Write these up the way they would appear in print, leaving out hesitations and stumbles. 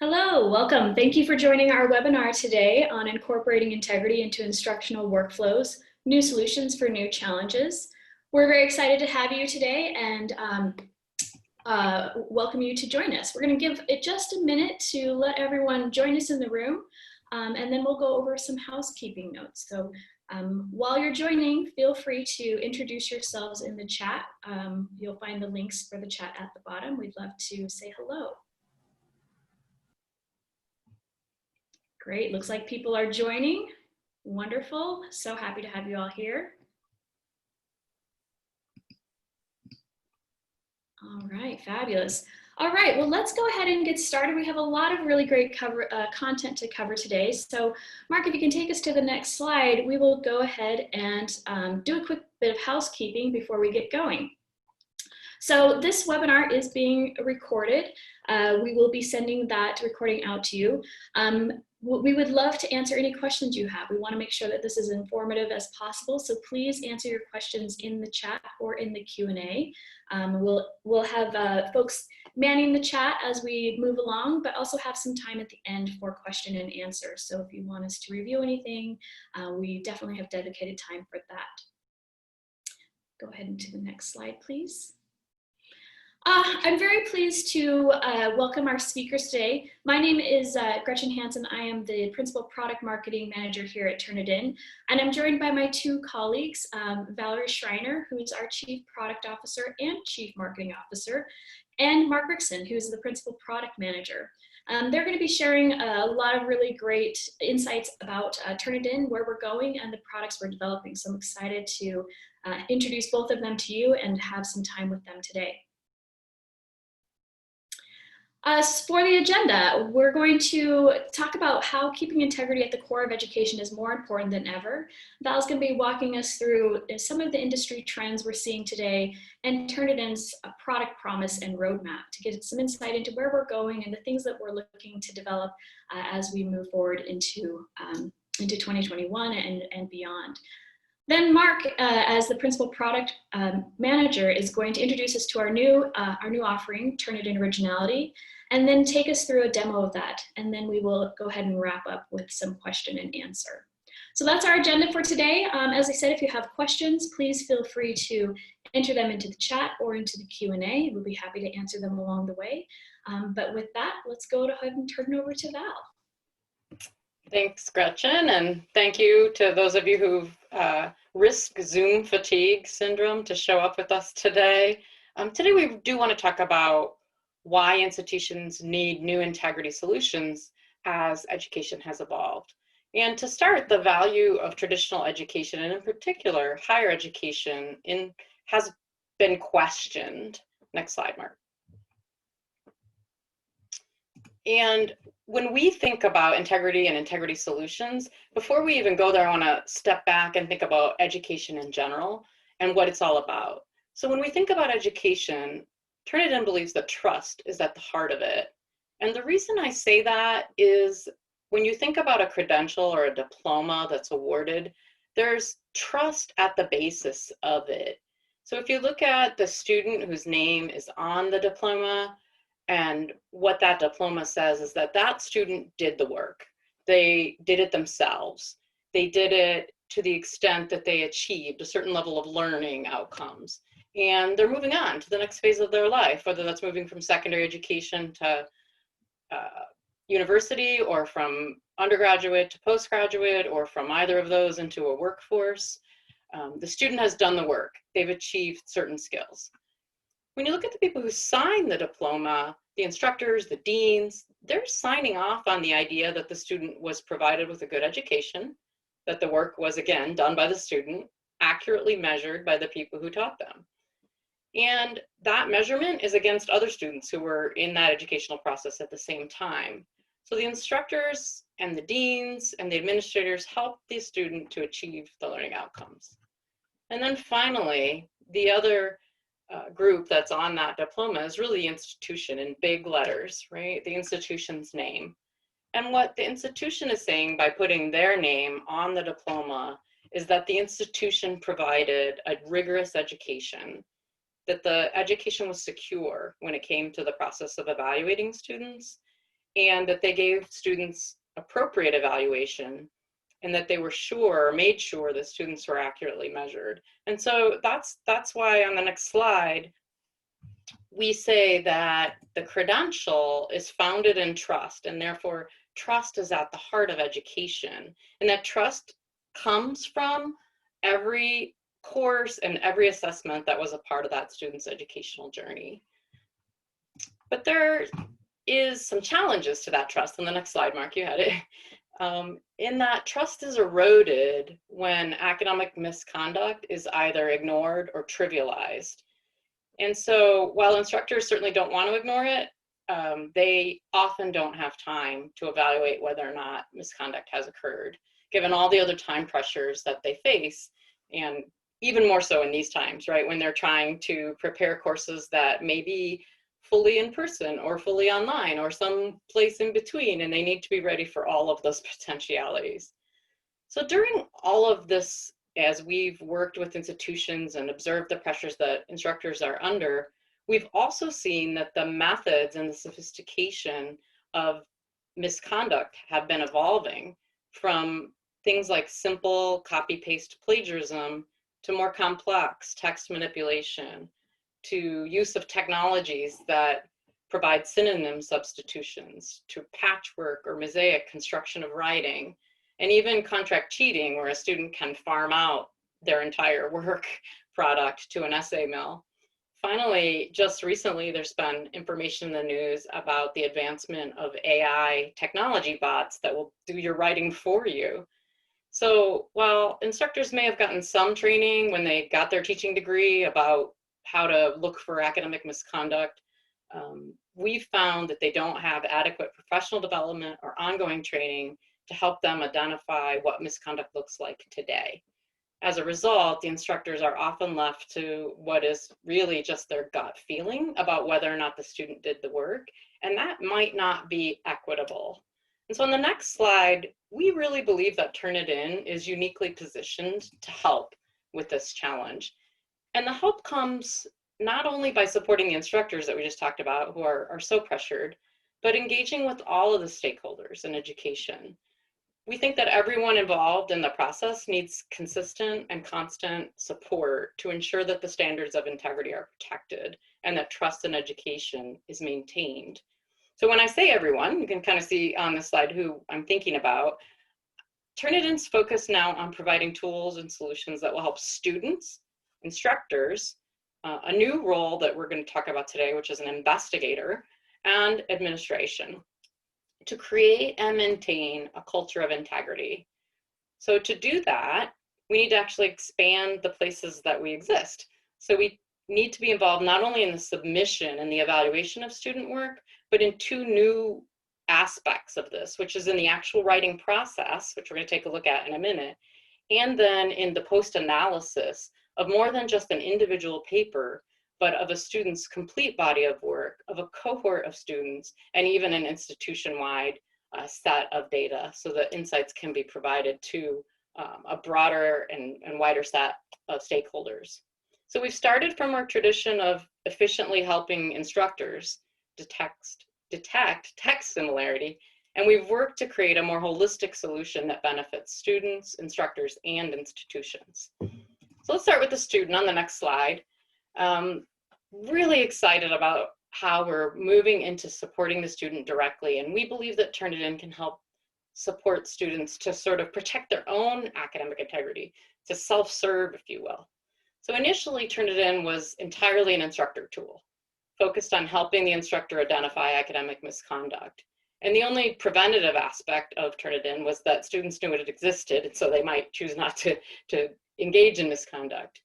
Hello, welcome. Thank you for joining our webinar today on incorporating integrity into instructional workflows, new solutions for new challenges. We're very excited to have you today and welcome you to join us. We're going to give it just a minute to let everyone join us in the room, and then we'll go over some housekeeping notes. So while you're joining, feel free to introduce yourselves in the chat. You'll find the links for the chat at the bottom. We'd love to say hello. Great, looks like people are joining. Wonderful, so happy to have you all here. All right, fabulous. All right, well, let's go ahead and get started. We have a lot of really great content to cover today. So Mark, if you can take us to the next slide, we will go ahead and do a quick bit of housekeeping before we get going. So this webinar is being recorded. We will be sending that recording out to you. We would love to answer any questions you have. We want to make sure that this is informative as possible, so please answer your questions in the chat or in the Q&A. We'll have folks manning the chat as we move along, but also have some time at the end for question and answer. So if you want us to review anything, we definitely have dedicated time for that. Go ahead into the next slide, please. I'm very pleased to welcome our speakers today. My name is Gretchen Hansen. I am the Principal Product Marketing Manager here at Turnitin, and I'm joined by my two colleagues, Valerie Schreiner, who is our Chief Product Officer and Chief Marketing Officer, and Mark Rickson, who is the Principal Product Manager. They're going to be sharing a lot of really great insights about Turnitin, where we're going, and the products we're developing. So I'm excited to introduce both of them to you and have some time with them today. For the agenda, we're going to talk about how keeping integrity at the core of education is more important than ever. Val's going to be walking us through some of the industry trends we're seeing today and Turnitin's product promise and roadmap to get some insight into where we're going and the things that we're looking to develop as we move forward into 2021 and beyond. Then Mark, as the Principal Product Manager, is going to introduce us to our new offering, Turnitin Originality, and then take us through a demo of that. And then we will go ahead and wrap up with some question and answer. So that's our agenda for today. As I said, if you have questions, please feel free to enter them into the chat or into the Q&A. We'll be happy to answer them along the way. But with that, let's go ahead and turn it over to Val. Thanks, Gretchen, and thank you to those of you who've risked Zoom fatigue syndrome to show up with us today. Today we do want to talk about why institutions need new integrity solutions as education has evolved. And to start, the value of traditional education, and in particular higher education, has been questioned. Next slide, Mark. And when we think about integrity and integrity solutions, before we even go there, I want to step back and think about education in general and what it's all about. So when we think about education, Turnitin believes that trust is at the heart of it. And the reason I say that is when you think about a credential or a diploma that's awarded, there's trust at the basis of it. So if you look at the student whose name is on the diploma, and what that diploma says is that that student did the work. They did it themselves. They did it to the extent that they achieved a certain level of learning outcomes. And they're moving on to the next phase of their life, whether that's moving from secondary education to university, or from undergraduate to postgraduate, or from either of those into a workforce. The student has done the work. They've achieved certain skills. When you look at the people who sign the diploma, the instructors, the deans, they're signing off on the idea that the student was provided with a good education, that the work was, again, done by the student, accurately measured by the people who taught them. And that measurement is against other students who were in that educational process at the same time. So the instructors and the deans and the administrators help the student to achieve the learning outcomes. And then finally, the other group that's on that diploma is really the institution in big letters, right? The institution's name. And what the institution is saying by putting their name on the diploma is that the institution provided a rigorous education, that the education was secure when it came to the process of evaluating students, and that they gave students appropriate evaluation, and that they were sure, made sure that students were accurately measured. And so that's why on the next slide, we say that the credential is founded in trust, and therefore trust is at the heart of education. And that trust comes from every course and every assessment that was a part of that student's educational journey. But there is some challenges to that trust. On the next slide, Mark, you had it. In that trust is eroded when academic misconduct is either ignored or trivialized. And so while instructors certainly don't want to ignore it, they often don't have time to evaluate whether or not misconduct has occurred, given all the other time pressures that they face, and even more so in these times, right, when they're trying to prepare courses that may be fully in person or fully online or some place in between, and they need to be ready for all of those potentialities. So during all of this, as we've worked with institutions and observed the pressures that instructors are under, we've also seen that the methods and the sophistication of misconduct have been evolving, from things like simple copy-paste plagiarism to more complex text manipulation, to use of technologies that provide synonym substitutions, to patchwork or mosaic construction of writing, and even contract cheating, where a student can farm out their entire work product to an essay mill. Finally, just recently, there's been information in the news about the advancement of AI technology bots that will do your writing for you. So while instructors may have gotten some training when they got their teaching degree about how to look for academic misconduct, we've found that they don't have adequate professional development or ongoing training to help them identify what misconduct looks like today. As a result, the instructors are often left to what is really just their gut feeling about whether or not the student did the work, and that might not be equitable. And so on the next slide, we really believe that Turnitin is uniquely positioned to help with this challenge. And the help comes not only by supporting the instructors that we just talked about, who are so pressured, but engaging with all of the stakeholders in education. We think that everyone involved in the process needs consistent and constant support to ensure that the standards of integrity are protected and that trust in education is maintained. So when I say everyone, you can kind of see on this slide who I'm thinking about. Turnitin's focus now on providing tools and solutions that will help students, instructors, a new role that we're going to talk about today, which is an investigator, and administration, to create and maintain a culture of integrity. So to do that, we need to actually expand the places that we exist. So we need to be involved not only in the submission and the evaluation of student work, but in two new aspects of this, which is in the actual writing process, which we're going to take a look at in a minute, and then in the post-analysis of more than just an individual paper, but of a student's complete body of work, of a cohort of students, and even an institution-wide set of data, so that insights can be provided to a broader and wider set of stakeholders. So we've started from our tradition of efficiently helping instructors detect text similarity, and we've worked to create a more holistic solution that benefits students, instructors, and institutions. So let's start with the student on the next slide. Really excited about how we're moving into supporting the student directly, and we believe that Turnitin can help support students to sort of protect their own academic integrity, to self-serve, if you will. So initially, Turnitin was entirely an instructor tool, focused on helping the instructor identify academic misconduct. And the only preventative aspect of Turnitin was that students knew it existed, and so they might choose not to engage in misconduct.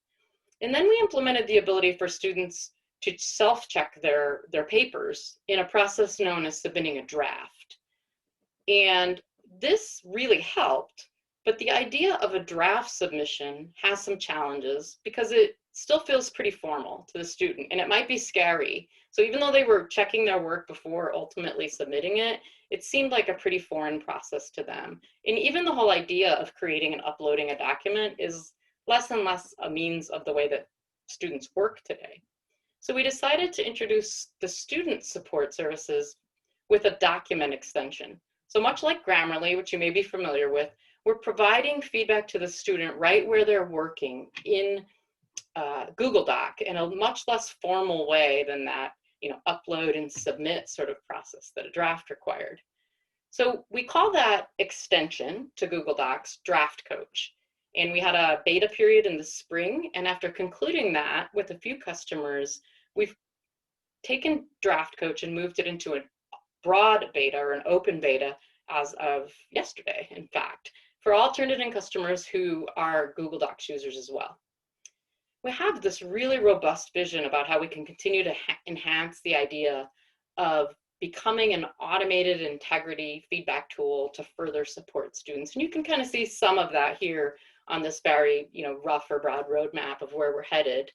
And then we implemented the ability for students to self-check their papers in a process known as submitting a draft. And this really helped, but the idea of a draft submission has some challenges because it still feels pretty formal to the student, and it might be scary. So even though they were checking their work before ultimately submitting it, it seemed like a pretty foreign process to them. And even the whole idea of creating and uploading a document is less and less a means of the way that students work today. So we decided to introduce the student support services with a document extension. So much like Grammarly, which you may be familiar with, we're providing feedback to the student right where they're working in Google Doc in a much less formal way than that, upload and submit sort of process that a draft required. So we call that extension to Google Docs Draft Coach. And we had a beta period in the spring. And after concluding that with a few customers, we've taken Draft Coach and moved it into a broad beta or an open beta as of yesterday, in fact, for all Turnitin customers who are Google Docs users as well. We have this really robust vision about how we can continue to enhance the idea of becoming an automated integrity feedback tool to further support students. And you can kind of see some of that here on this very, rough or broad roadmap of where we're headed.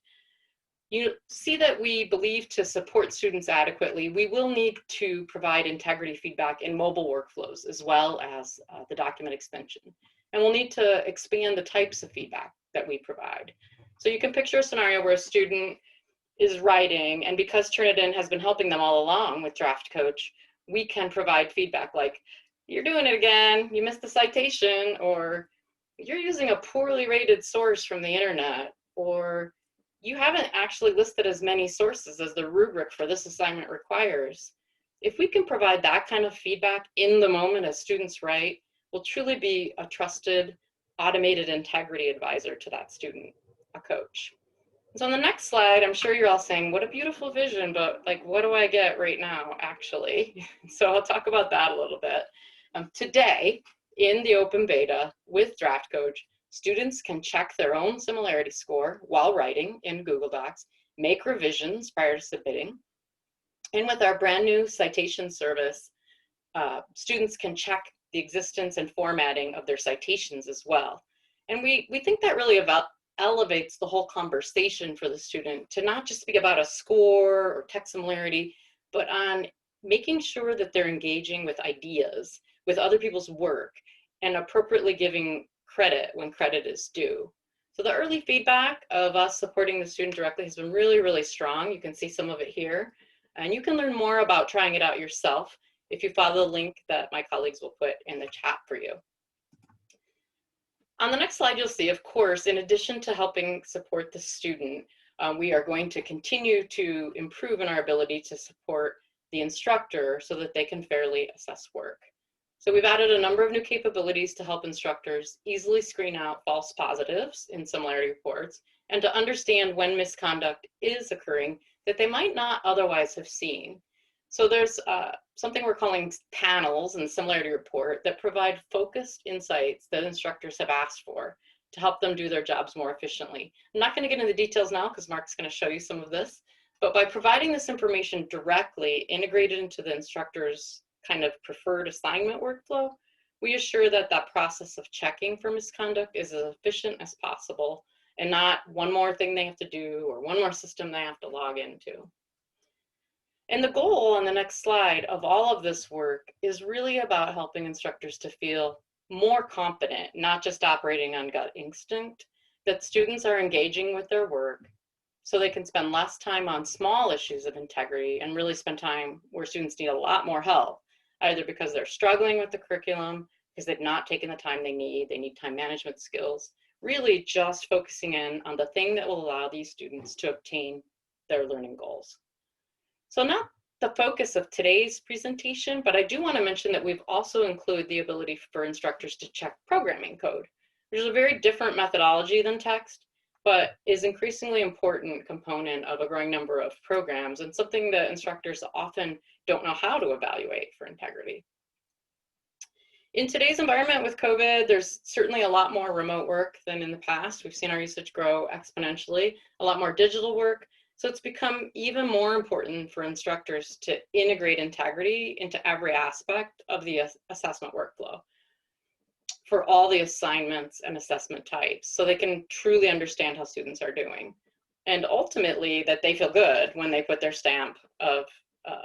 You see that we believe to support students adequately, we will need to provide integrity feedback in mobile workflows as well as the document extension. And we'll need to expand the types of feedback that we provide. So you can picture a scenario where a student is writing, and because Turnitin has been helping them all along with Draft Coach, we can provide feedback like, you're doing it again, you missed the citation, or you're using a poorly rated source from the internet, or you haven't actually listed as many sources as the rubric for this assignment requires. If we can provide that kind of feedback in the moment as students write, we'll truly be a trusted, automated integrity advisor to that student, a coach. So on the next slide, I'm sure you're all saying, what a beautiful vision, but what do I get right now, actually? So I'll talk about that a little bit. Today, in the open beta with Draft Coach, students can check their own similarity score while writing in Google Docs, make revisions prior to submitting. And with our brand new citation service, students can check the existence and formatting of their citations as well. And we think that really elevates the whole conversation for the student to not just be about a score or text similarity, but on making sure that they're engaging with ideas, with other people's work, and appropriately giving credit when credit is due. So the early feedback of us supporting the student directly has been really, really strong. You can see some of it here. And you can learn more about trying it out yourself if you follow the link that my colleagues will put in the chat for you. On the next slide, you'll see, of course, in addition to helping support the student, we are going to continue to improve in our ability to support the instructor so that they can fairly assess work. So we've added a number of new capabilities to help instructors easily screen out false positives in similarity reports and to understand when misconduct is occurring that they might not otherwise have seen. So there's something we're calling panels in the similarity report that provide focused insights that instructors have asked for to help them do their jobs more efficiently. I'm not going to get into the details now because Mark's going to show you some of this, but by providing this information directly integrated into the instructor's kind of preferred assignment workflow, we assure that that process of checking for misconduct is as efficient as possible and not one more thing they have to do or one more system they have to log into. And the goal on the next slide of all of this work is really about helping instructors to feel more confident, not just operating on gut instinct, that students are engaging with their work so they can spend less time on small issues of integrity and really spend time where students need a lot more help, either because they're struggling with the curriculum, because they've not taken the time they need time management skills, really just focusing in on the thing that will allow these students to obtain their learning goals. So not the focus of today's presentation, but I do want to mention that we've also included the ability for instructors to check programming code, which is a very different methodology than text, but is increasingly important component of a growing number of programs and something that instructors often don't know how to evaluate for integrity. In today's environment with COVID, there's certainly a lot more remote work than in the past. We've seen our usage grow exponentially, a lot more digital work. So it's become even more important for instructors to integrate integrity into every aspect of the assessment workflow for all the assignments and assessment types, so they can truly understand how students are doing. And ultimately that they feel good when they put their stamp of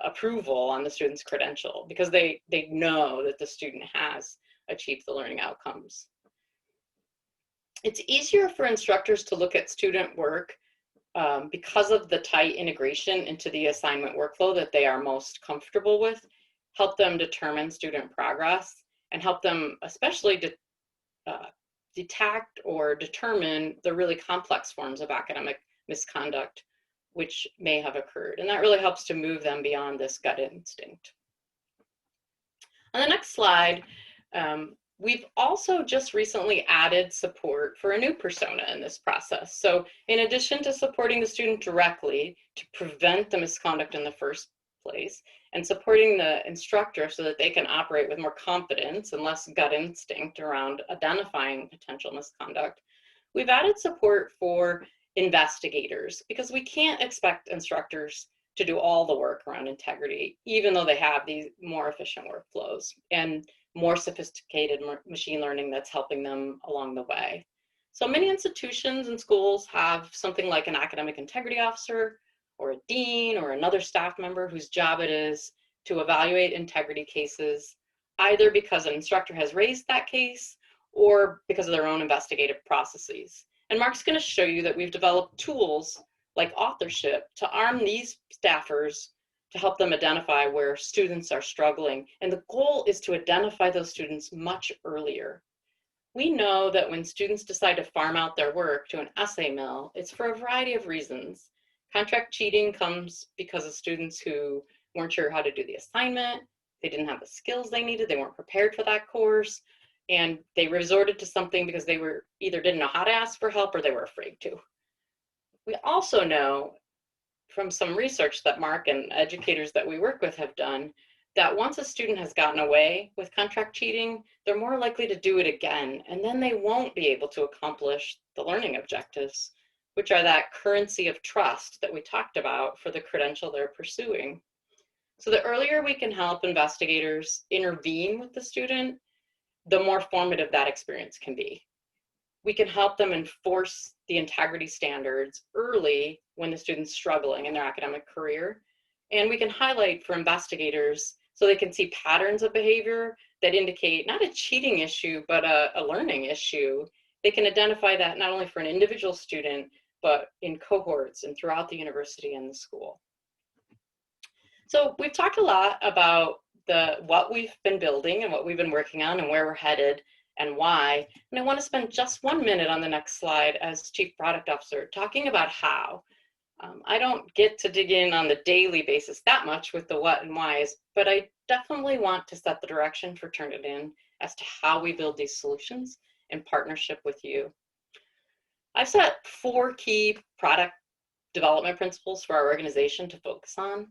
approval on the student's credential, because they know that the student has achieved the learning outcomes. It's easier for instructors to look at student work because of the tight integration into the assignment workflow that they are most comfortable with. help them determine student progress, and help them especially detect or determine the really complex forms of academic misconduct which may have occurred. And that really helps to move them beyond this gut instinct. On the next slide, we've also just recently added support for a new persona in this process. So in addition to supporting the student directly to prevent the misconduct in the first place, and supporting the instructor so that they can operate with more confidence and less gut instinct around identifying potential misconduct, we've added support for investigators, because we can't expect instructors to do all the work around integrity, even though they have these more efficient workflows and more sophisticated machine learning that's helping them along the way. So many institutions and schools have something like an academic integrity officer or a dean or another staff member whose job it is to evaluate integrity cases, either because an instructor has raised that case or because of their own investigative processes. And Mark's going to show you that we've developed tools like authorship to arm these staffers to help them identify where students are struggling. And the goal is to identify those students much earlier. We know that when students decide to farm out their work to an essay mill, it's for a variety of reasons. Contract cheating comes because of students who weren't sure how to do the assignment, they didn't have the skills they needed, they weren't prepared for that course, and they resorted to something because they were either didn't know how to ask for help or they were afraid to. We also know from some research that Mark and educators that we work with have done that once a student has gotten away with contract cheating, they're more likely to do it again, and then they won't be able to accomplish the learning objectives, which are that currency of trust that we talked about for the credential they're pursuing. So the earlier we can help investigators intervene with the student, the more formative that experience can be. We can help them enforce the integrity standards early when the student's struggling in their academic career. And we can highlight for investigators so they can see patterns of behavior that indicate not a cheating issue, but a learning issue. They can identify that not only for an individual student, but in cohorts and throughout the university and the school. So we've talked a lot about what we've been building and what we've been working on and where we're headed and why. And I want to spend just 1 minute on the next slide as Chief Product Officer talking about how. I don't get to dig in on the daily basis that much with the what and whys, but I definitely want to set the direction for Turnitin as to how we build these solutions in partnership with you. I've set 4 key product development principles for our organization to focus on.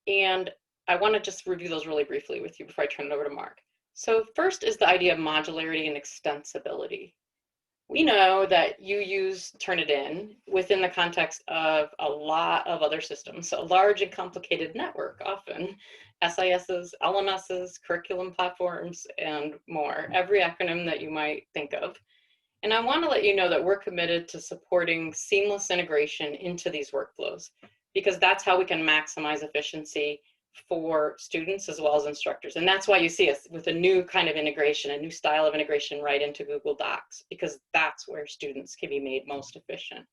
And I want to just review those really briefly with you before I turn it over to Mark. So first is the idea of modularity and extensibility. We know that you use Turnitin within the context of a lot of other systems, a large and complicated network, often SISs, LMSs, curriculum platforms, and more, every acronym that you might think of. And I want to let you know that we're committed to supporting seamless integration into these workflows, because that's how we can maximize efficiency for students as well as instructors. And that's why you see us with a new kind of integration, a new style of integration right into Google Docs, because that's where students can be made most efficient.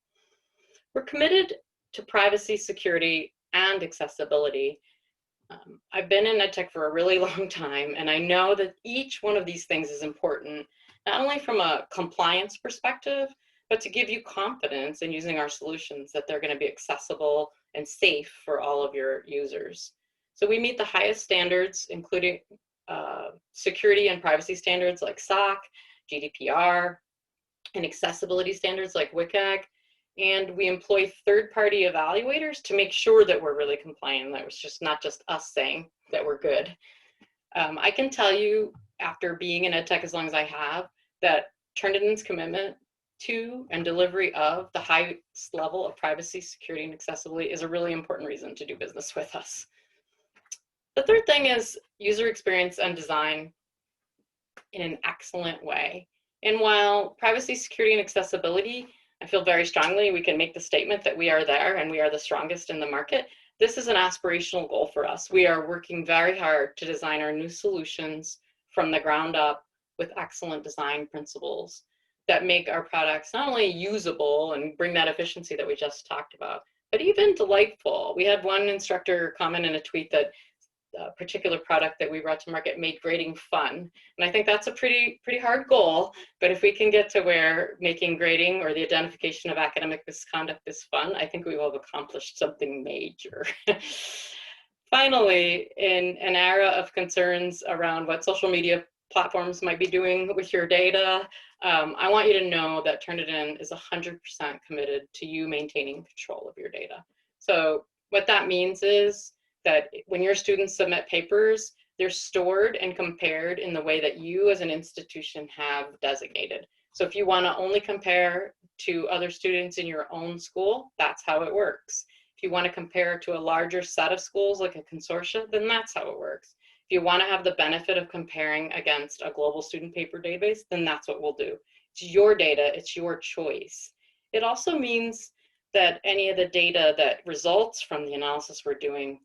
We're committed to privacy, security, and accessibility. I've been in EdTech for a really long time, and I know that each one of these things is important, not only from a compliance perspective, but to give you confidence in using our solutions that they're going to be accessible and safe for all of your users. So we meet the highest standards, including security and privacy standards like SOC, GDPR, and accessibility standards like WCAG. And we employ third-party evaluators to make sure that we're really compliant. That was just not just us saying that we're good. I can tell you, after being in EdTech as long as I have, that Turnitin's commitment to and delivery of the highest level of privacy, security, and accessibility is a really important reason to do business with us. The third thing is user experience and design in an excellent way. And while privacy, security, and accessibility, I feel very strongly we can make the statement that we are there and we are the strongest in the market, this is an aspirational goal for us. We are working very hard to design our new solutions from the ground up with excellent design principles that make our products not only usable and bring that efficiency that we just talked about, but even delightful. We had one instructor comment in a tweet that particular product that we brought to market made grading fun. And I think that's a pretty hard goal, but if we can get to where making grading or the identification of academic misconduct is fun, I think we will have accomplished something major. Finally, in an era of concerns around what social media platforms might be doing with your data, I want you to know that Turnitin is 100% committed to you maintaining control of your data. So what that means is that when your students submit papers, they're stored and compared in the way that you as an institution have designated. So if you want to only compare to other students in your own school, that's how it works. If you want to compare to a larger set of schools like a consortia, then that's how it works. If you want to have the benefit of comparing against a global student paper database, then that's what we'll do. It's your data, it's your choice. It also means that any of the data that results from the analysis we're doing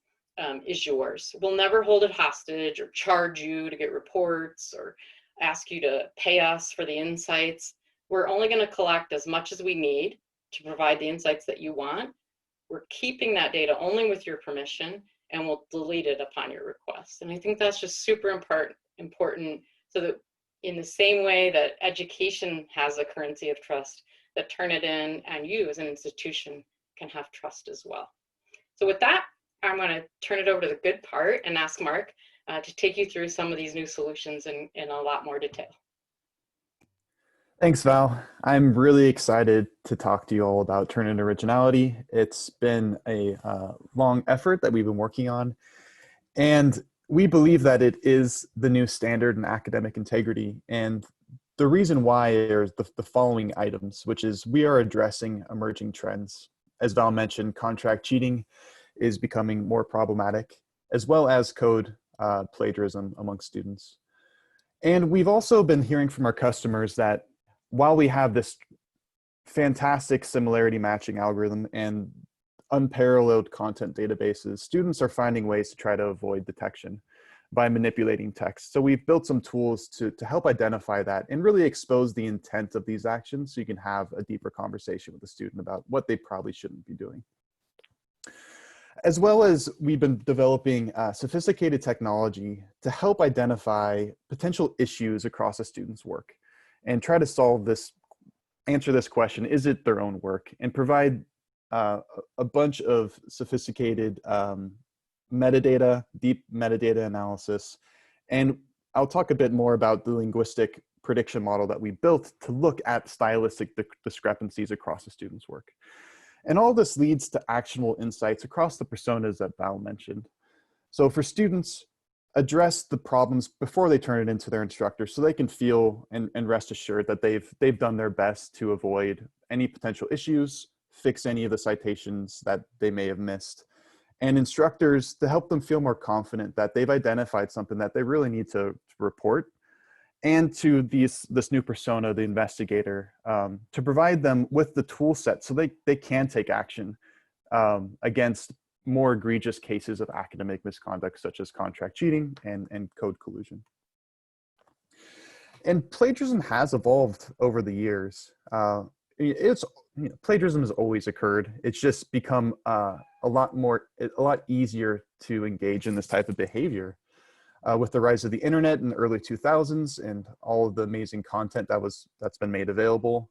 is yours. We'll never hold it hostage or charge you to get reports or ask you to pay us for the insights. We're only going to collect as much as we need to provide the insights that you want. We're keeping that data only with your permission, and we'll delete it upon your request. And I think that's just super important so that in the same way that education has a currency of trust, that Turnitin and you as an institution can have trust as well. So with that, I'm going to turn it over to the good part and ask Mark to take you through some of these new solutions in a lot more detail. Thanks, Val. I'm really excited to talk to you all about Turnitin Originality. It's been a long effort that we've been working on, and we believe that it is the new standard in academic integrity. And the reason why is the following items, which is we are addressing emerging trends. As Val mentioned, contract cheating is becoming more problematic, as well as code plagiarism among students. And we've also been hearing from our customers that while we have this fantastic similarity matching algorithm and unparalleled content databases, students are finding ways to try to avoid detection by manipulating text. So we've built some tools to help identify that and really expose the intent of these actions so you can have a deeper conversation with the student about what they probably shouldn't be doing. As well as we've been developing sophisticated technology to help identify potential issues across a student's work and try to answer this question, is it their own work? And provide a bunch of sophisticated metadata, deep metadata analysis. And I'll talk a bit more about the linguistic prediction model that we built to look at stylistic discrepancies across a student's work. And all this leads to actionable insights across the personas that Val mentioned. So for students, address the problems before they turn it into their instructor so they can feel and rest assured that they've done their best to avoid any potential issues, fix any of the citations that they may have missed. And instructors to help them feel more confident that they've identified something that they really need to report. And to this new persona, the investigator, to provide them with the tool set so they can take action against more egregious cases of academic misconduct, such as contract cheating and code collusion. And plagiarism has evolved over the years. Plagiarism has always occurred. It's just become a lot easier to engage in this type of behavior with the rise of the internet in the early 2000s and all of the amazing content that's been made available.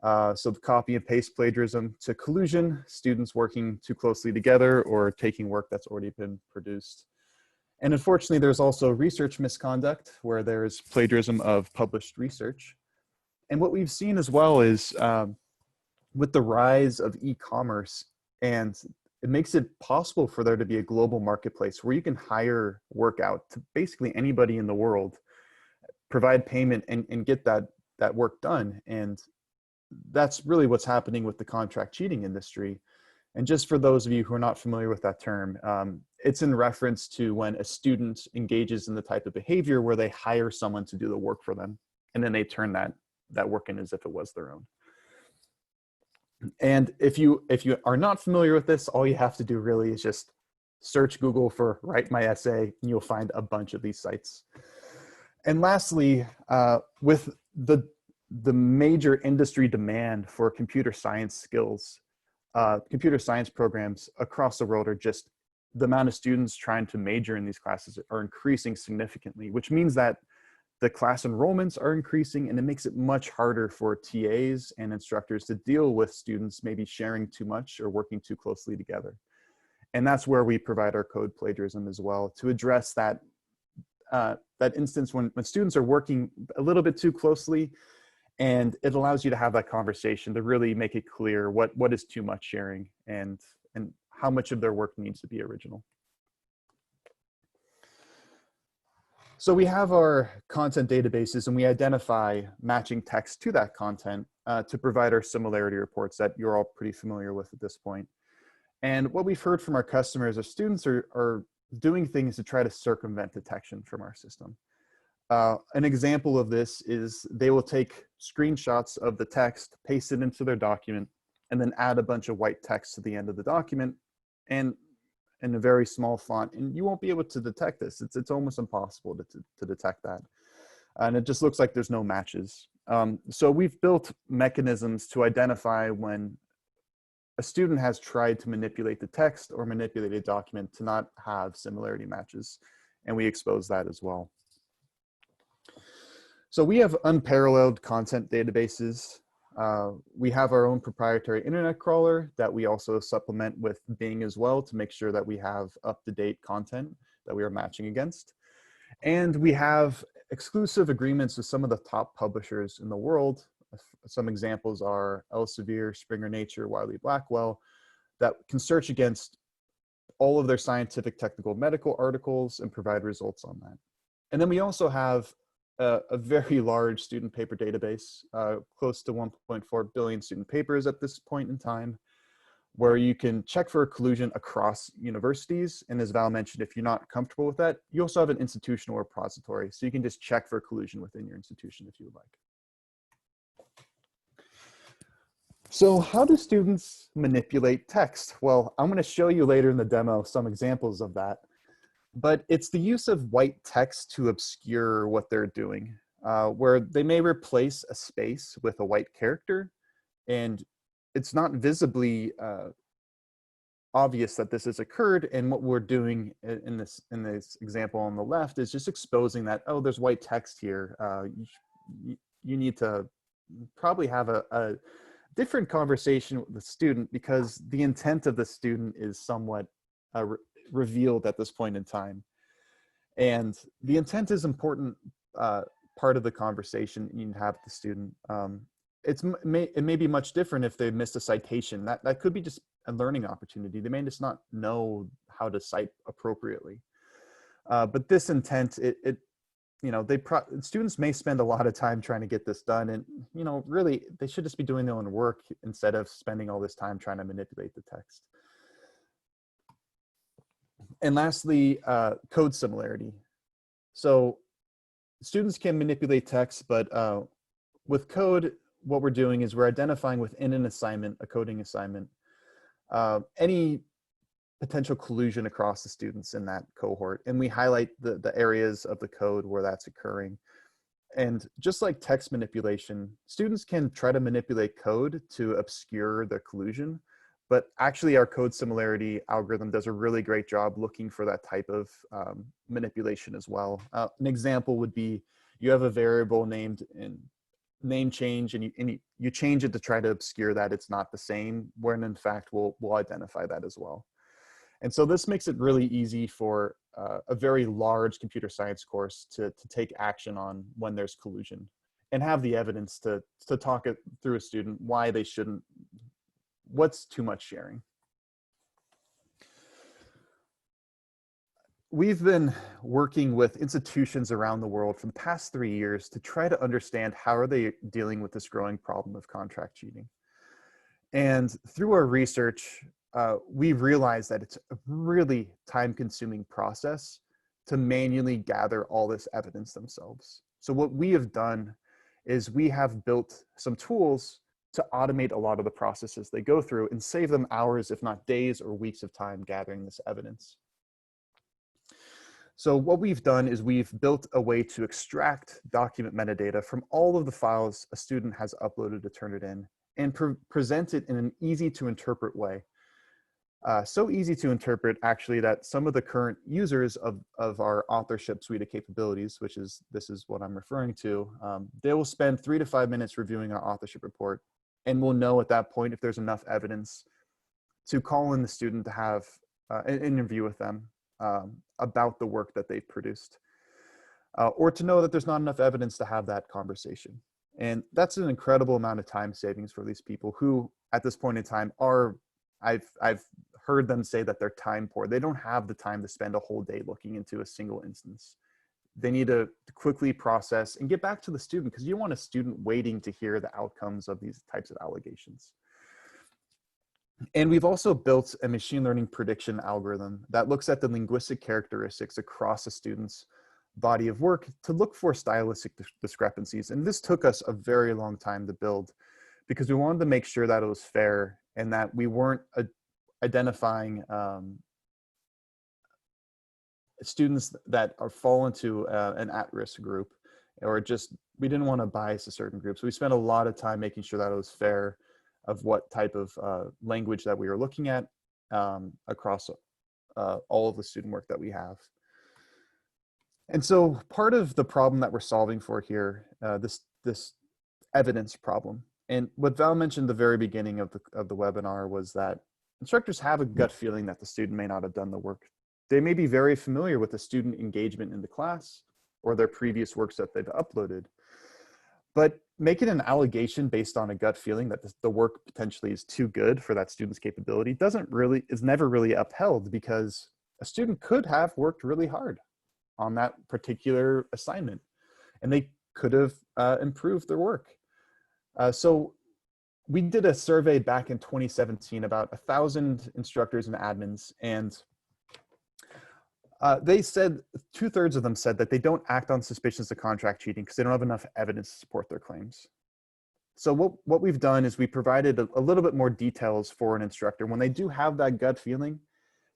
So the copy and paste plagiarism to collusion, students working too closely together or taking work that's already been produced. And unfortunately, there's also research misconduct where there's plagiarism of published research. And what we've seen as well is with the rise of e-commerce, and it makes it possible for there to be a global marketplace where you can hire work out to basically anybody in the world, provide payment and get that work done. And that's really what's happening with the contract cheating industry. And just for those of you who are not familiar with that term, it's in reference to when a student engages in the type of behavior where they hire someone to do the work for them, and then they turn that work in as if it was their own. And if you are not familiar with this, all you have to do really is just search Google for "write my essay," and you'll find a bunch of these sites. And lastly, with the major industry demand for computer science skills, computer science programs across the world are just the amount of students trying to major in these classes are increasing significantly, which means that the class enrollments are increasing, and it makes it much harder for TAs and instructors to deal with students maybe sharing too much or working too closely together. And that's where we provide our code plagiarism as well, to address that, that instance when students are working a little bit too closely, and it allows you to have that conversation to really make it clear what is too much sharing and how much of their work needs to be original. So we have our content databases, and we identify matching text to that content to provide our similarity reports that you're all pretty familiar with at this point. And what we've heard from our customers is students are doing things to try to circumvent detection from our system. An example of this is they will take screenshots of the text, paste it into their document, and then add a bunch of white text to the end of the document and in a very small font, and you won't be able to detect this. It's almost impossible to detect that. And it just looks like there's no matches. So we've built mechanisms to identify when a student has tried to manipulate the text or manipulate a document to not have similarity matches, and we expose that as well. So we have unparalleled content databases. We have our own proprietary internet crawler that we also supplement with Bing as well to make sure that we have up-to-date content that we are matching against. And we have exclusive agreements with some of the top publishers in the world. Some examples are Elsevier, Springer Nature, Wiley Blackwell, that can search against all of their scientific, technical, medical articles and provide results on that. And then we also have a very large student paper database, close to 1.4 billion student papers at this point in time, where you can check for collusion across universities. And as Val mentioned, if you're not comfortable with that, you also have an institutional repository. So you can just check for collusion within your institution if you would like. So how do students manipulate text? Well, I'm going to show you later in the demo some examples of that. But it's the use of white text to obscure what they're doing, where they may replace a space with a white character, and it's not visibly obvious that this has occurred. And what we're doing in this example on the left is just exposing that, oh, there's white text here. You need to probably have a different conversation with the student, because the intent of the student is somewhat revealed at this point in time. And the intent is important part of the conversation you have with the student. It may be much different if they missed a citation. That could be just a learning opportunity. They may just not know how to cite appropriately. But this intent, students may spend a lot of time trying to get this done, and really they should just be doing their own work instead of spending all this time trying to manipulate the text. And lastly, code similarity. So students can manipulate text, but with code, what we're doing is we're identifying within an assignment, a coding assignment, any potential collusion across the students in that cohort. And we highlight the areas of the code where that's occurring. And just like text manipulation, students can try to manipulate code to obscure the collusion. But actually, our code similarity algorithm does a really great job looking for that type of manipulation as well. An example would be you have a variable named in name change, and you change it to try to obscure that it's not the same, when in fact we'll identify that as well. And so this makes it really easy for a very large computer science course to take action on when there's collusion, and have the evidence to talk it through a student why they shouldn't. What's too much sharing? We've been working with institutions around the world for the past 3 years to try to understand how are they dealing with this growing problem of contract cheating. And through our research, we realized that it's a really time-consuming process to manually gather all this evidence themselves. So what we have done is we have built some tools to automate a lot of the processes they go through and save them hours, if not days or weeks of time gathering this evidence. So what we've done is we've built a way to extract document metadata from all of the files a student has uploaded to Turnitin and present it in an easy to interpret way. So easy to interpret, actually, that some of the current users of our authorship suite of capabilities, this is what I'm referring to, they will spend 3 to 5 minutes reviewing our authorship report, and we'll know at that point if there's enough evidence to call in the student to have an interview with them about the work that they've produced, or to know that there's not enough evidence to have that conversation. And that's an incredible amount of time savings for these people who, at this point in time, I've heard them say that they're time poor. They don't have the time to spend a whole day looking into a single instance. They need to quickly process and get back to the student, because you don't want a student waiting to hear the outcomes of these types of allegations. And we've also built a machine learning prediction algorithm that looks at the linguistic characteristics across a student's body of work to look for stylistic discrepancies. And this took us a very long time to build, because we wanted to make sure that it was fair and that we weren't identifying students that fall into an at-risk group, or just, we didn't want to bias a certain group. So we spent a lot of time making sure that it was fair of what type of language that we were looking at across all of the student work that we have. And so part of the problem that we're solving for here, this evidence problem, and what Val mentioned at the very beginning of the webinar, was that instructors have a gut feeling that the student may not have done the work. They may be very familiar with the student engagement in the class or their previous works that they've uploaded, but making an allegation based on a gut feeling that the work potentially is too good for that student's capability is never really upheld, because a student could have worked really hard on that particular assignment and they could have improved their work. So we did a survey back in 2017, about 1,000 instructors and admins, and they said 2/3 of them said that they don't act on suspicions of contract cheating because they don't have enough evidence to support their claims. So what we've done is we provided a little bit more details for an instructor when they do have that gut feeling,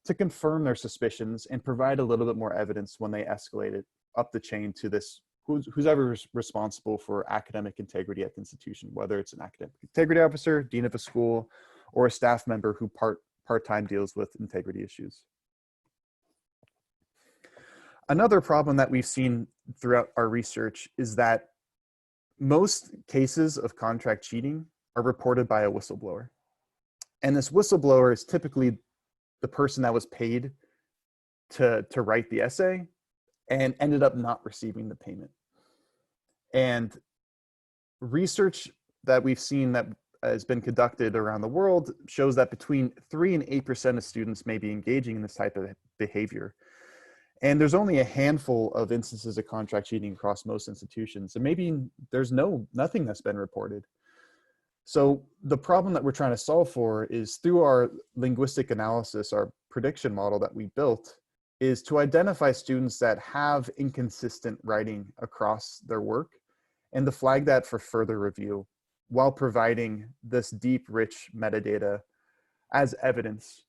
to confirm their suspicions and provide a little bit more evidence when they escalate it up the chain to this, who's ever responsible for academic integrity at the institution, whether it's an academic integrity officer, dean of a school, or a staff member who part-time deals with integrity issues. Another problem that we've seen throughout our research is that most cases of contract cheating are reported by a whistleblower. And this whistleblower is typically the person that was paid to write the essay and ended up not receiving the payment. And research that we've seen that has been conducted around the world shows that between 3 and 8% of students may be engaging in this type of behavior. And there's only a handful of instances of contract cheating across most institutions. And maybe there's nothing that's been reported. So the problem that we're trying to solve for is, through our linguistic analysis, our prediction model that we built, is to identify students that have inconsistent writing across their work and to flag that for further review, while providing this deep, rich metadata as evidence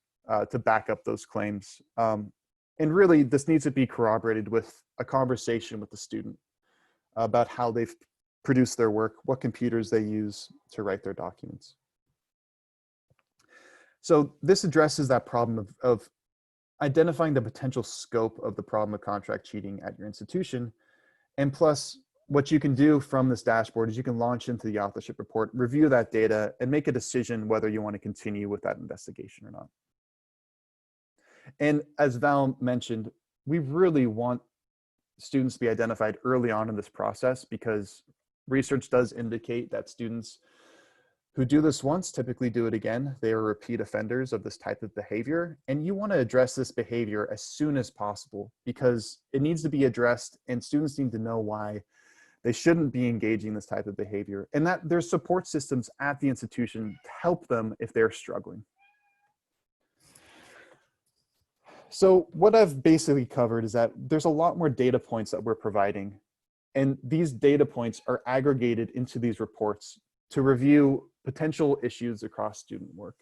to back up those claims. And really, this needs to be corroborated with a conversation with the student about how they've produced their work, what computers they use to write their documents. So this addresses that problem of identifying the potential scope of the problem of contract cheating at your institution. And plus, what you can do from this dashboard is you can launch into the authorship report, review that data, and make a decision whether you want to continue with that investigation or not. And as Val mentioned, we really want students to be identified early on in this process, because research does indicate that students who do this once typically do it again. They are repeat offenders of this type of behavior. And you want to address this behavior as soon as possible, because it needs to be addressed and students need to know why they shouldn't be engaging in this type of behavior, and that there's support systems at the institution to help them if they're struggling. So what I've basically covered is that there's a lot more data points that we're providing, and these data points are aggregated into these reports to review potential issues across student work.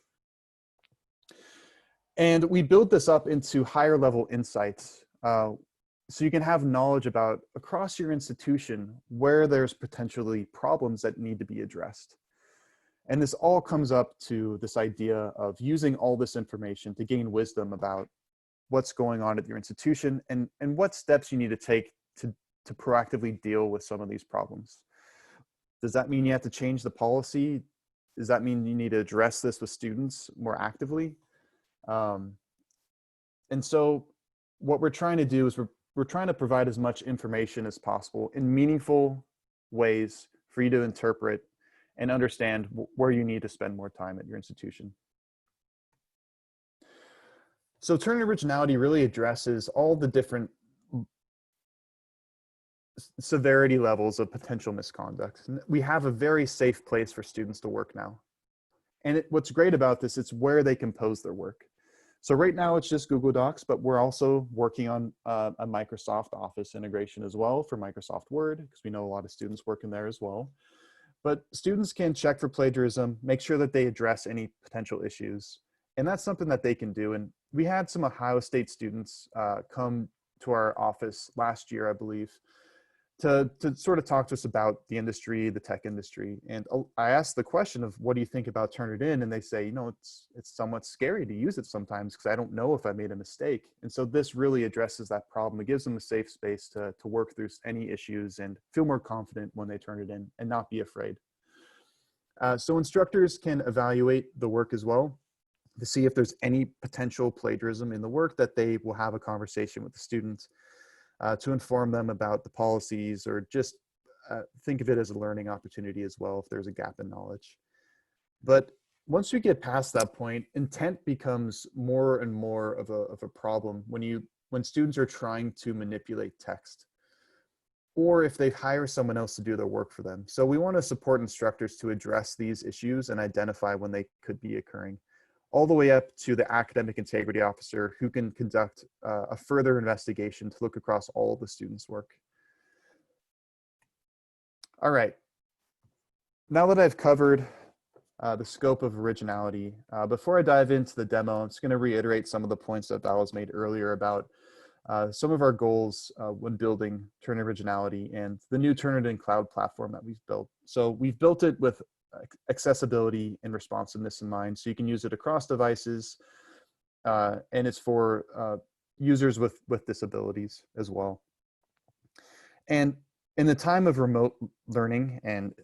And we build this up into higher level insights, so you can have knowledge about across your institution where there's potentially problems that need to be addressed. And this all comes up to this idea of using all this information to gain wisdom about what's going on at your institution and what steps you need to take to proactively deal with some of these problems. Does that mean you have to change the policy? Does that mean you need to address this with students more actively? And so what we're trying to do is we're trying to provide as much information as possible in meaningful ways for you to interpret and understand where you need to spend more time at your institution. So Turnitin Originality really addresses all the different severity levels of potential misconduct. We have a very safe place for students to work now. And what's great about this, it's where they compose their work. So right now it's just Google Docs, but we're also working on a Microsoft Office integration as well for Microsoft Word, because we know a lot of students work in there as well. But students can check for plagiarism, make sure that they address any potential issues. And that's something that they can do. And we had some Ohio State students come to our office last year, I believe, to sort of talk to us about the industry, the tech industry. And I asked the question of, what do you think about Turnitin? And they say, you know, it's somewhat scary to use it sometimes because I don't know if I made a mistake. And so this really addresses that problem. It gives them a safe space to work through any issues and feel more confident when they turn it in and not be afraid. So instructors can evaluate the work as well to see if there's any potential plagiarism in the work, that they will have a conversation with the students to inform them about the policies, or just think of it as a learning opportunity as well if there's a gap in knowledge. But once you get past that point, intent becomes more and more of a problem when students are trying to manipulate text, or if they hire someone else to do their work for them. So we want to support instructors to address these issues and identify when they could be occurring, all the way up to the academic integrity officer, who can conduct a further investigation to look across all of the students' work. All right, now that I've covered the scope of originality, before I dive into the demo, I'm just going to reiterate some of the points that Val has made earlier about some of our goals when building Turnitin Originality and the new Turnitin cloud platform that we've built. So we've built it with accessibility and responsiveness in mind, so you can use it across devices, and it's for users with disabilities as well. And in the time of remote learning and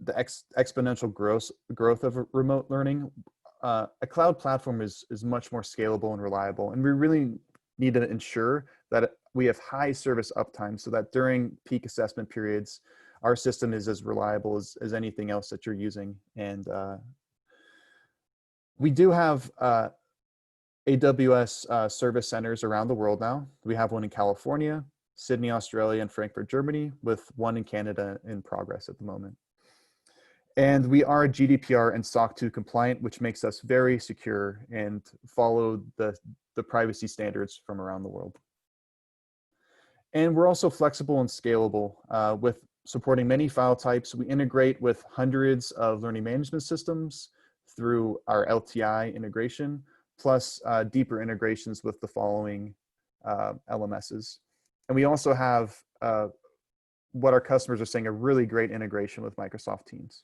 the exponential growth of remote learning, a cloud platform is much more scalable and reliable, and we really need to ensure that we have high service uptime so that during peak assessment periods, our system is as reliable as anything else that you're using. And we do have AWS service centers around the world now. We have one in California, Sydney, Australia, and Frankfurt, Germany, with one in Canada in progress at the moment. And we are GDPR and SOC 2 compliant, which makes us very secure and follow the privacy standards from around the world. And we're also flexible and scalable with supporting many file types. We integrate with hundreds of learning management systems through our LTI integration, plus deeper integrations with the following LMSs. And we also have what our customers are saying, a really great integration with Microsoft Teams.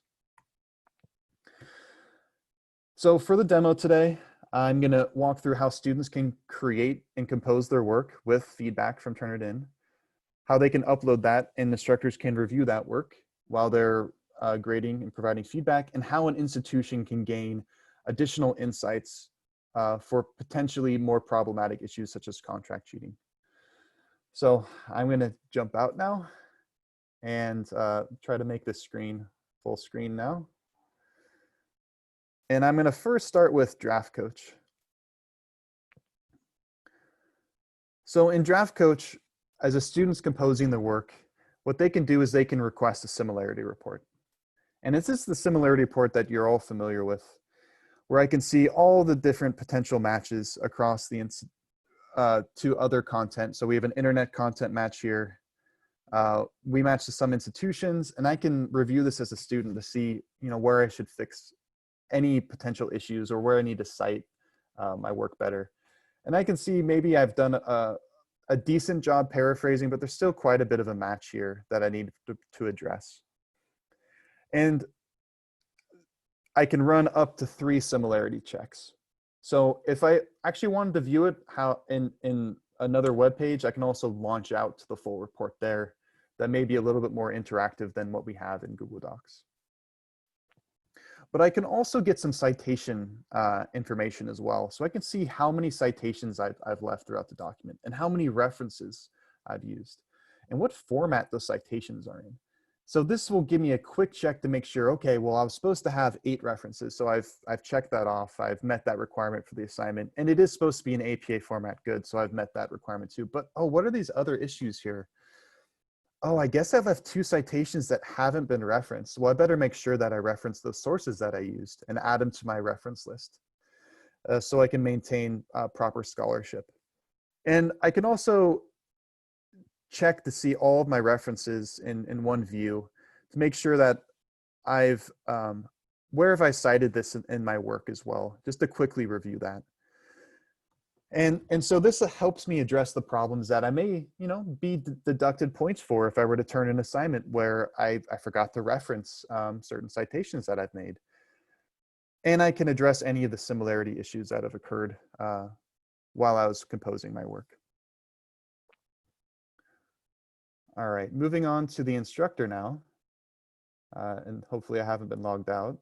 So for the demo today, I'm going to walk through how students can create and compose their work with feedback from Turnitin, how they can upload that and instructors can review that work while they're grading and providing feedback, and how an institution can gain additional insights for potentially more problematic issues such as contract cheating. So I'm going to jump out now and try to make this screen full screen now. And I'm going to first start with Draft Coach. So in Draft Coach, as a student's composing their work, what they can do is they can request a similarity report. And it's just the similarity report that you're all familiar with, where I can see all the different potential matches across the to other content. So we have an internet content match here. We match to some institutions, and I can review this as a student to see, where I should fix any potential issues or where I need to cite my work better. And I can see maybe I've done a decent job paraphrasing, but there's still quite a bit of a match here that I need to address. And I can run up to 3 similarity checks. So if I actually wanted to view it how in another web page, I can also launch out to the full report there. That may be a little bit more interactive than what we have in Google Docs. But I can also get some citation information as well. So I can see how many citations I've left throughout the document and how many references I've used and what format those citations are in. So this will give me a quick check to make sure, okay, well, I was supposed to have 8 references. So I've checked that off. I've met that requirement for the assignment. And it is supposed to be an APA format good. So I've met that requirement too. But, oh, what are these other issues here? Oh, I guess I've left 2 citations that haven't been referenced. Well, I better make sure that I reference those sources that I used and add them to my reference list so I can maintain proper scholarship. And I can also check to see all of my references in one view to make sure that I've, where have I cited this in my work as well, just to quickly review that. And so this helps me address the problems that I may, be deducted points for if I were to turn an assignment where I forgot to reference certain citations that I've made. And I can address any of the similarity issues that have occurred while I was composing my work. All right, moving on to the instructor now. And hopefully I haven't been logged out.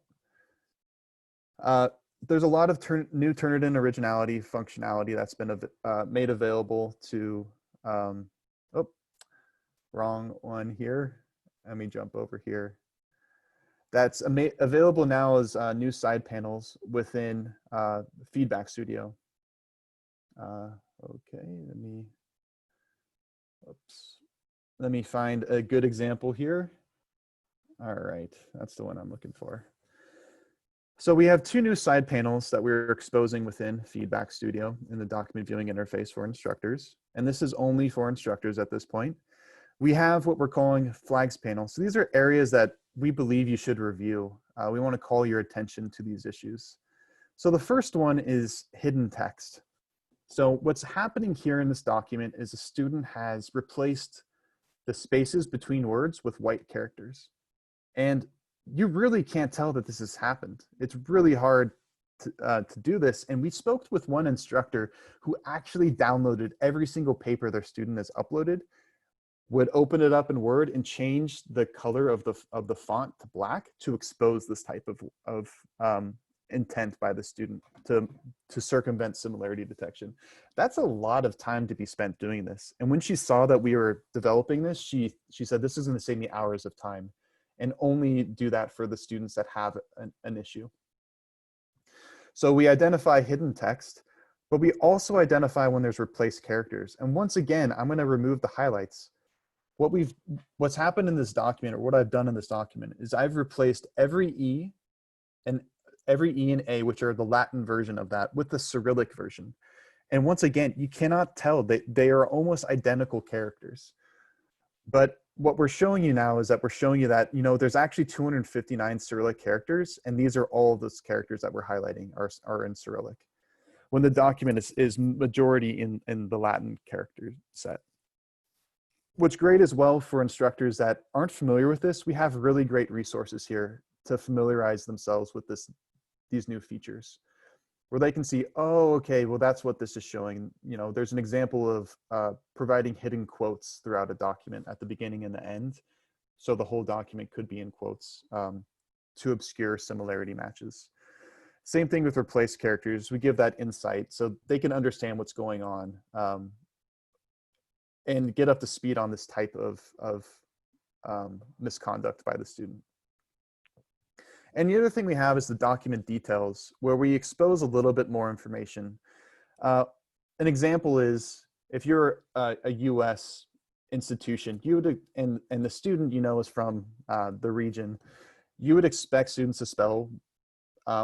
There's a lot of new Turnitin Originality functionality that's been made available to, oh, wrong one here. Let me jump over here. That's available now as new side panels within Feedback Studio. Okay, let me find a good example here. All right, that's the one I'm looking for. So we have 2 new side panels that we're exposing within Feedback Studio in the document viewing interface for instructors. And this is only for instructors at this point. We have what we're calling flags panels. So these are areas that we believe you should review. We want to call your attention to these issues. So the first one is hidden text. So what's happening here in this document is a student has replaced the spaces between words with white characters. And you really can't tell that this has happened. It's really hard to do this. And we spoke with one instructor who actually downloaded every single paper their student has uploaded, would open it up in Word and change the color of the font to black to expose this type of intent by the student to circumvent similarity detection. That's a lot of time to be spent doing this. And when she saw that we were developing this, she said, this is going to save me hours of time, and only do that for the students that have an issue. So we identify hidden text, but we also identify when there's replaced characters. And once again, I'm going to remove the highlights. What's happened in this document, or what I've done in this document, is I've replaced every E and A, which are the Latin version of that, with the Cyrillic version. And once again, you cannot tell. They are almost identical characters. But what we're showing you now is that we're showing you that, there's actually 259 Cyrillic characters, and these are all of those characters that we're highlighting are in Cyrillic, when the document is majority in the Latin character set. What's great as well for instructors that aren't familiar with this, we have really great resources here to familiarize themselves with these new features, where they can see, oh, okay, well, that's what this is showing. There's an example of providing hidden quotes throughout a document at the beginning and the end. So the whole document could be in quotes to obscure similarity matches. Same thing with replaced characters. We give that insight so they can understand what's going on and get up to speed on this type of misconduct by the student. And the other thing we have is the document details, where we expose a little bit more information. An example is, if you're a US institution, you would, and the student is from the region, you would expect students to spell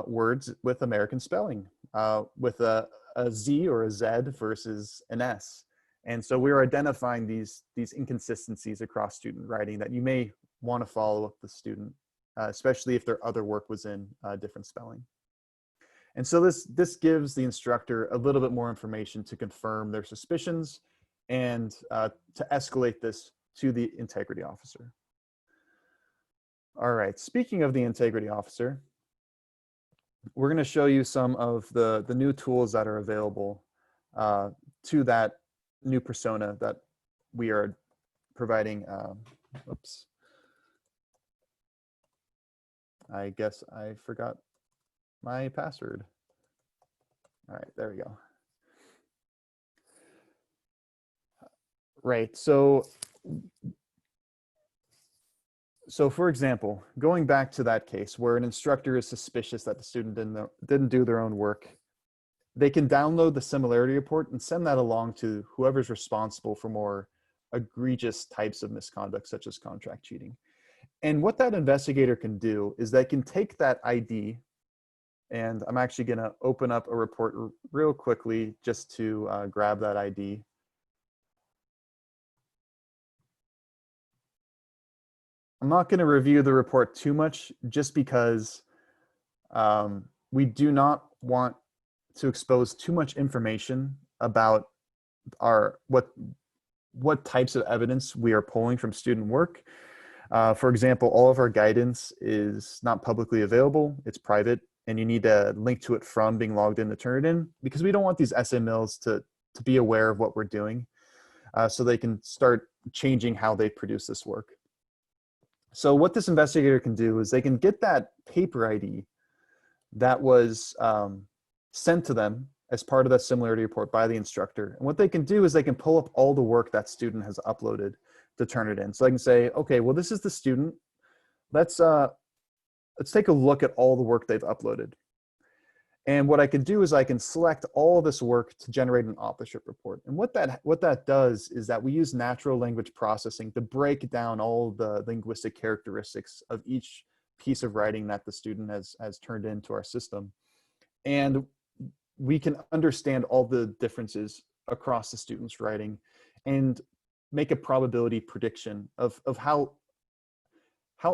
words with American spelling, with a Z or a Z versus an S. And so we're identifying these inconsistencies across student writing that you may want to follow up the student, especially if their other work was in different spelling. And so this gives the instructor a little bit more information to confirm their suspicions and to escalate this to the integrity officer. All right, speaking of the integrity officer, we're going to show you some of the new tools that are available to that new persona that we are providing. Oops. I guess I forgot my password. All right, there we go. Right, so for example, going back to that case where an instructor is suspicious that the student didn't do their own work, they can download the similarity report and send that along to whoever's responsible for more egregious types of misconduct, such as contract cheating. And what that investigator can do is they can take that ID, and I'm actually going to open up a report real quickly just to grab that ID. I'm not going to review the report too much just because we do not want to expose too much information about what types of evidence we are pulling from student work. For example, all of our guidance is not publicly available, it's private, and you need a link to it from being logged into Turnitin, because we don't want these SMLs to be aware of what we're doing, so they can start changing how they produce this work. So what this investigator can do is they can get that paper ID that was sent to them as part of that similarity report by the instructor. And what they can do is they can pull up all the work that student has uploaded to Turnitin. So I can say, okay, well, this is the student. Let's take a look at all the work they've uploaded. And what I can do is I can select all of this work to generate an authorship report. And what that does is that we use natural language processing to break down all the linguistic characteristics of each piece of writing that the student has turned into our system. And we can understand all the differences across the student's writing and make a probability prediction of how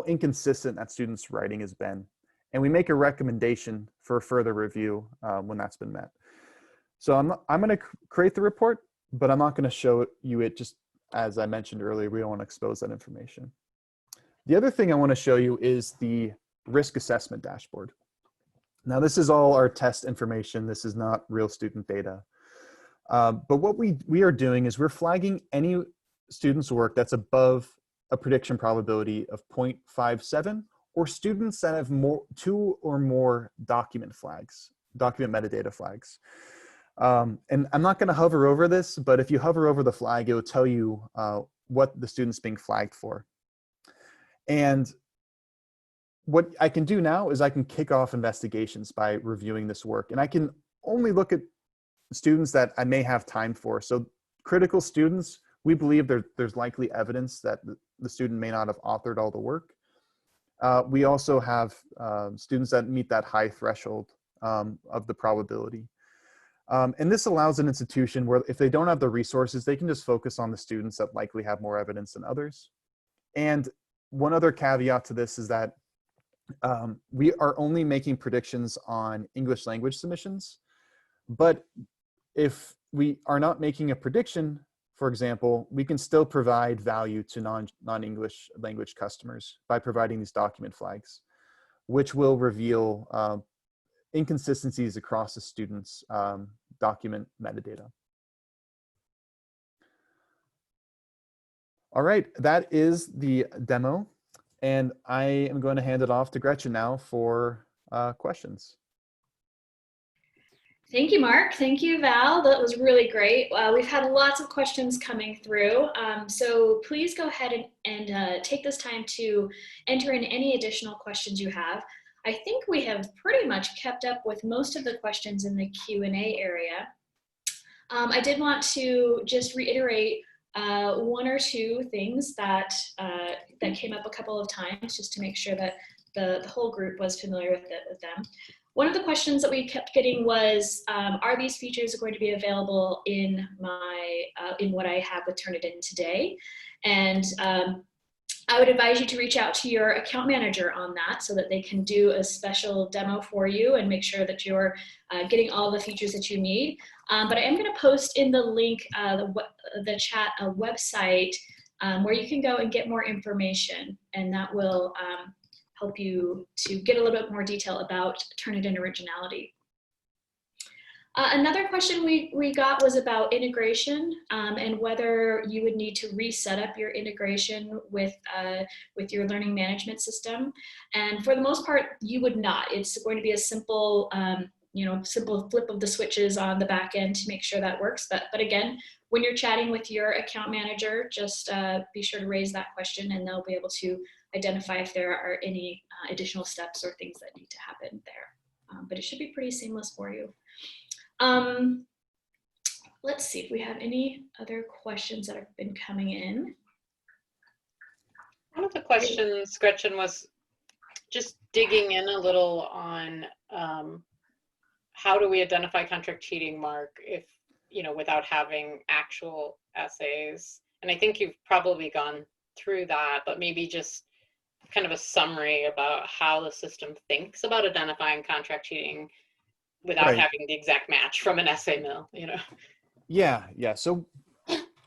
inconsistent that student's writing has been. And we make a recommendation for further review when that's been met. So I'm going to create the report, but I'm not going to show you it, just as I mentioned earlier, we don't want to expose that information. The other thing I want to show you is the risk assessment dashboard. Now, this is all our test information. This is not real student data. But what we are doing is we're flagging any student's work that's above a prediction probability of 0.57, or students that have two or more document metadata flags. And I'm not going to hover over this, but if you hover over the flag, it will tell you what the student's being flagged for. And what I can do now is I can kick off investigations by reviewing this work. And I can only look at students that I may have time for. So critical students, we believe there's likely evidence that the student may not have authored all the work. We also have students that meet that high threshold of the probability. And this allows an institution where if they don't have the resources, they can just focus on the students that likely have more evidence than others. And one other caveat to this is that we are only making predictions on English language submissions. But if we are not making a prediction, for example, we can still provide value to non-English language customers by providing these document flags, which will reveal inconsistencies across the student's document metadata. All right, that is the demo. And I am going to hand it off to Gretchen now for questions. Thank you, Mark. Thank you, Val. That was really great. We've had lots of questions coming through. So please go ahead and take this time to enter in any additional questions you have. I think we have pretty much kept up with most of the questions in the Q&A area. I did want to just reiterate one or two things that came up a couple of times, just to make sure that the whole group was familiar with them. One of the questions that we kept getting was, are these features going to be available in what I have with Turnitin today? And I would advise you to reach out to your account manager on that so that they can do a special demo for you and make sure that you're getting all the features that you need. But I am going to post in the link, the chat, a website where you can go and get more information, and that will help you to get a little bit more detail about Turnitin Originality. Another question we got was about integration and whether you would need to reset up your integration with your learning management system. And for the most part, you would not. It's going to be a simple, simple flip of the switches on the back end to make sure that works. But again, when you're chatting with your account manager, just be sure to raise that question and they'll be able to identify if there are any additional steps or things that need to happen there. But it should be pretty seamless for you. Let's see if we have any other questions that have been coming in. One of the questions, Gretchen, was just digging in a little on how do we identify contract cheating, Mark, if, without having actual essays. And I think you've probably gone through that, but maybe just kind of a summary about how the system thinks about identifying contract cheating without having the exact match from an essay mill, Yeah. So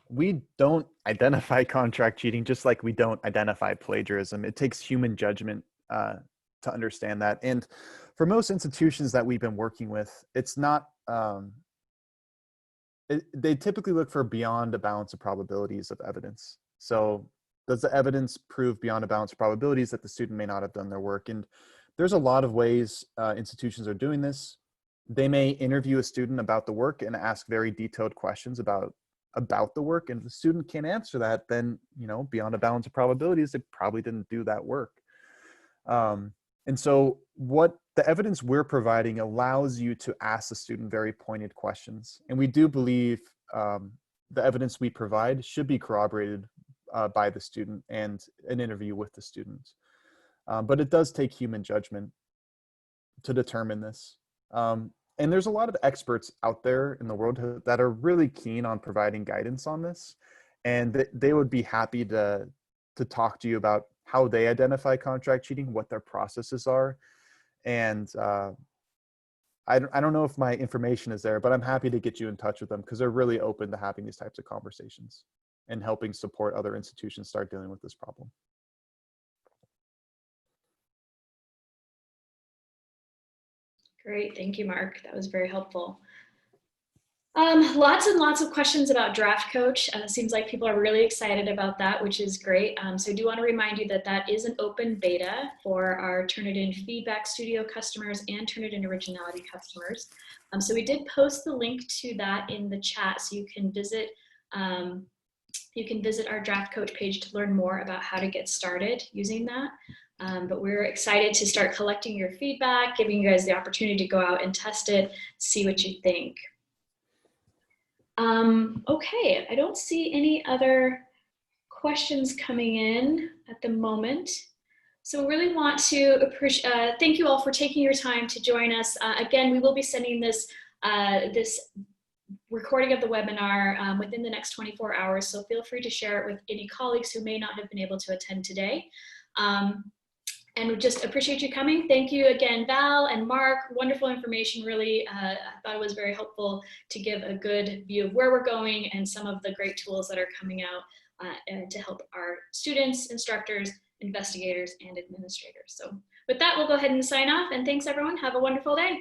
we don't identify contract cheating, just like we don't identify plagiarism. It takes human judgment to understand that. And for most institutions that we've been working with, it's not, they typically look for beyond a balance of probabilities of evidence. So does the evidence prove beyond a balance of probabilities that the student may not have done their work? And there's a lot of ways institutions are doing this. They may interview a student about the work and ask very detailed questions about the work. And if the student can't answer that, then, beyond a balance of probabilities, they probably didn't do that work. And so what the evidence we're providing allows you to ask the student very pointed questions. And we do believe the evidence we provide should be corroborated by the student and an interview with the student. But it does take human judgment to determine this. And there's a lot of experts out there in the world that are really keen on providing guidance on this. And they would be happy to talk to you about how they identify contract cheating, what their processes are. And I don't know if my information is there, but I'm happy to get you in touch with them because they're really open to having these types of conversations and helping support other institutions start dealing with this problem. Great, thank you, Mark. That was very helpful. Lots and lots of questions about Draft Coach. Seems like people are really excited about that, which is great. So I do want to remind you that that is an open beta for our Turnitin Feedback Studio customers and Turnitin Originality customers. So we did post the link to that in the chat, so you can visit our Draft Coach page to learn more about how to get started using that. But we're excited to start collecting your feedback, giving you guys the opportunity to go out and test it, see what you think. Okay, I don't see any other questions coming in at the moment. So we really want to thank you all for taking your time to join us. Again, we will be sending this recording of the webinar within the next 24 hours, so feel free to share it with any colleagues who may not have been able to attend today. And we just appreciate you coming. Thank you again, Val and Mark. Wonderful information, really. I thought it was very helpful to give a good view of where we're going and some of the great tools that are coming out to help our students, instructors, investigators, and administrators. So with that, we'll go ahead and sign off. And thanks, everyone. Have a wonderful day.